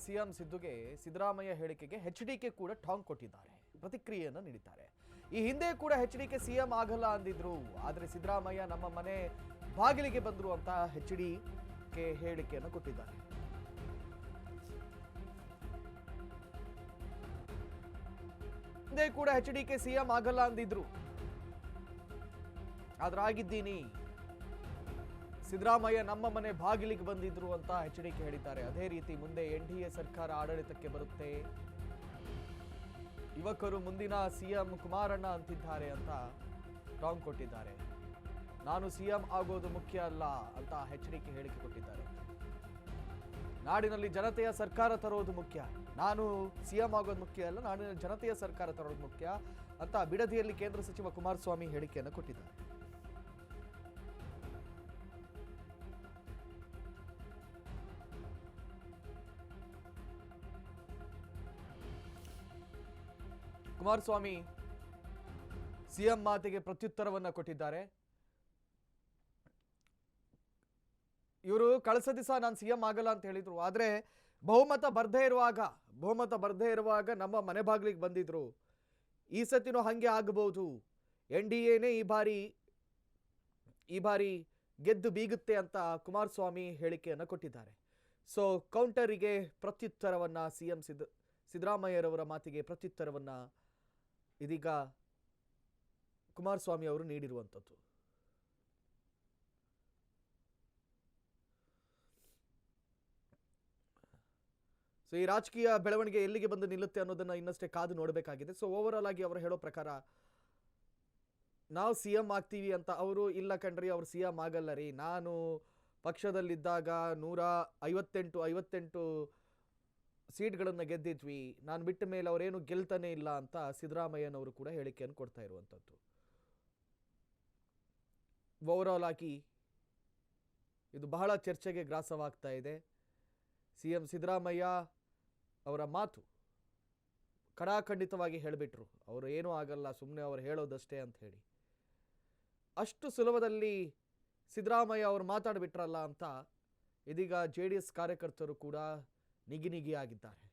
CM ಸಿದ್ದುಗೆ Siddaramaiah ಹೇಳಿಕೆಗೆ HDK ಕೂಡ ಟಾಂಗ್ ಕೊಟ್ಟಿದ್ದಾರೆ, ಪ್ರತಿಕ್ರಿಯೆಯನ್ನು ನೀಡಿದ್ದಾರೆ. ಈ ಹಿಂದೆ ಕೂಡ ಎಚ್ಡಿಕೆ ಸಿಎಂ ಆಗಲ್ಲ ಅಂದಿದ್ರು, ಆದರೆ ಸಿದ್ದರಾಮಯ್ಯ ನಮ್ಮ ಮನೆ ಬಾಗಿಲಿಗೆ ಬಂದ್ರು ಅಂತ ಎಚ್ಡಿಕೆ ಹೇಳಿಕೆಯನ್ನು ಕೊಟ್ಟಿದ್ದಾರೆ. ಹಿಂದೆ ಕೂಡ ಎಚ್ಡಿಕೆ ಸಿಎಂ ಆಗಲ್ಲ ಅಂದಿದ್ರು, ಆದ್ರೆ ಆಗಿದ್ದೀನಿ. ಸಿದ್ದರಾಮಯ್ಯ ನಮ್ಮ ಮನೆ ಬಾಗಿಲಿಗೆ ಬಂದಿದ್ರು ಅಂತ ಎಚ್ಡಿಕೆ ಹೇಳಿದ್ದಾರೆ. ಅದೇ ರೀತಿ ಮುಂದೆ ಎನ್ಡಿಎ ಸರ್ಕಾರ ಆಡಳಿತಕ್ಕೆ ಬರುತ್ತೆ, ಯುವಕರು ಮುಂದಿನ ಸಿಎಂ ಕುಮಾರಣ್ಣ ಅಂತಿದ್ದಾರೆ ಅಂತ ಟಾಂಗ್ ಕೊಟ್ಟಿದ್ದಾರೆ. ನಾನು ಸಿಎಂ ಆಗೋದು ಮುಖ್ಯ ಅಲ್ಲ ಅಂತ ಎಚ್ಡಿಕೆ ಹೇಳಿಕೆ ಕೊಟ್ಟಿದ್ದಾರೆ. ನಾಡಿನಲ್ಲಿ ಜನತೆಯ ಸರ್ಕಾರ ತರೋದು ಮುಖ್ಯ, ನಾನು ಸಿಎಂ ಆಗೋದು ಮುಖ್ಯ ಅಲ್ಲ, ನಾಡಿನ ಜನತೆಯ ಸರ್ಕಾರ ತರೋದು ಮುಖ್ಯ ಅಂತ ಬಿಡದಿಯಲ್ಲಿ ಕೇಂದ್ರ ಸಚಿವ ಕುಮಾರಸ್ವಾಮಿ ಹೇಳಿಕೆಯನ್ನು ಕೊಟ್ಟಿದ್ದಾರೆ. ಕುಮಾರಸ್ವಾಮಿ ಸಿಎಂ ಮಾತಿಗೆ ಪ್ರತ್ಯುತ್ತರವನ್ನ ಕೊಟ್ಟಿದ್ದಾರೆ. ಇವರು ಕಳೆದ ದಿವಸ ನಾನು ಸಿಎಂ ಆಗಲ್ಲ ಅಂತ ಹೇಳಿದ್ರು, ಆದ್ರೆ ಬಹುಮತ ಬರ್ದೇ ಇರುವಾಗ ನಮ್ಮ ಮನೆ ಬಾಗಿಲಿಗೆ ಬಂದಿದ್ರು. ಈ ಸತಿನೂ ಹಂಗೆ ಆಗಬಹುದು, ಎನ್ಡಿಎನೇ ಈ ಬಾರಿ ಗೆದ್ದು ಬೀಗುತ್ತೆ ಅಂತ ಕುಮಾರಸ್ವಾಮಿ ಹೇಳಿಕೆಯನ್ನು ಕೊಟ್ಟಿದ್ದಾರೆ. ಸೊ ಕೌಂಟರಿಗೆ ಪ್ರತ್ಯುತ್ತರವನ್ನ ಸಿಎಂ ಸಿದ್ದರಾಮಯ್ಯರವರ ಮಾತಿಗೆ ಪ್ರತ್ಯುತ್ತರವನ್ನ ಇದೀಗ ಕುಮಾರಸ್ವಾಮಿ ಅವರು ನೀಡಿರುವಂಥದ್ದು. ಸೊ ಈ ರಾಜಕೀಯ ಬೆಳವಣಿಗೆ ಎಲ್ಲಿಗೆ ಬಂದು ನಿಲ್ಲುತ್ತೆ ಅನ್ನೋದನ್ನ ಇನ್ನಷ್ಟೇ ಕಾದು ನೋಡಬೇಕಾಗಿದೆ. ಸೊ ಓವರ್ ಆಲ್ ಆಗಿ ಅವರು ಹೇಳೋ ಪ್ರಕಾರ ನಾವು ಸಿಎಂ ಆಗ್ತೀವಿ ಅಂತ, ಅವರು ಇಲ್ಲ ಕಣ್ರಿ ಅವ್ರು ಸಿಎಂ ಆಗಲ್ಲ ರೀ, ನಾನು ಪಕ್ಷದಲ್ಲಿದ್ದಾಗ 158 ಸೀಟ್ಗಳನ್ನು ಗೆದ್ದಿದ್ವಿ, ನಾನು ಬಿಟ್ಟ ಮೇಲೆ ಅವರೇನು ಗೆಲ್ತಾನೆ ಇಲ್ಲ ಅಂತ ಸಿದ್ದರಾಮಯ್ಯನವರು ಕೂಡ ಹೇಳಿಕೆಯನ್ನು ಕೊಡ್ತಾ ಇರುವಂಥದ್ದು. ಓವರ್ ಆಲ್ ಆಗಿ ಇದು ಬಹಳ ಚರ್ಚೆಗೆ ಗ್ರಾಸವಾಗ್ತಾ ಇದೆ. ಸಿಎಂ ಸಿದ್ದರಾಮಯ್ಯ ಅವರ ಮಾತು ಖಡಾಖಂಡಿತವಾಗಿ ಹೇಳಿಬಿಟ್ರು, ಅವರು ಏನೂ ಆಗಲ್ಲ, ಸುಮ್ಮನೆ ಅವರು ಹೇಳೋದಷ್ಟೇ ಅಂತ ಹೇಳಿ. ಅಷ್ಟು ಸುಲಭದಲ್ಲಿ ಸಿದ್ದರಾಮಯ್ಯ ಅವರು ಮಾತಾಡಿಬಿಟ್ರಲ್ಲ ಅಂತ ಇದೀಗ JDS ಕಾರ್ಯಕರ್ತರು ಕೂಡ ನಿಗಿ ಆಗಿದ್ದಾರೆ.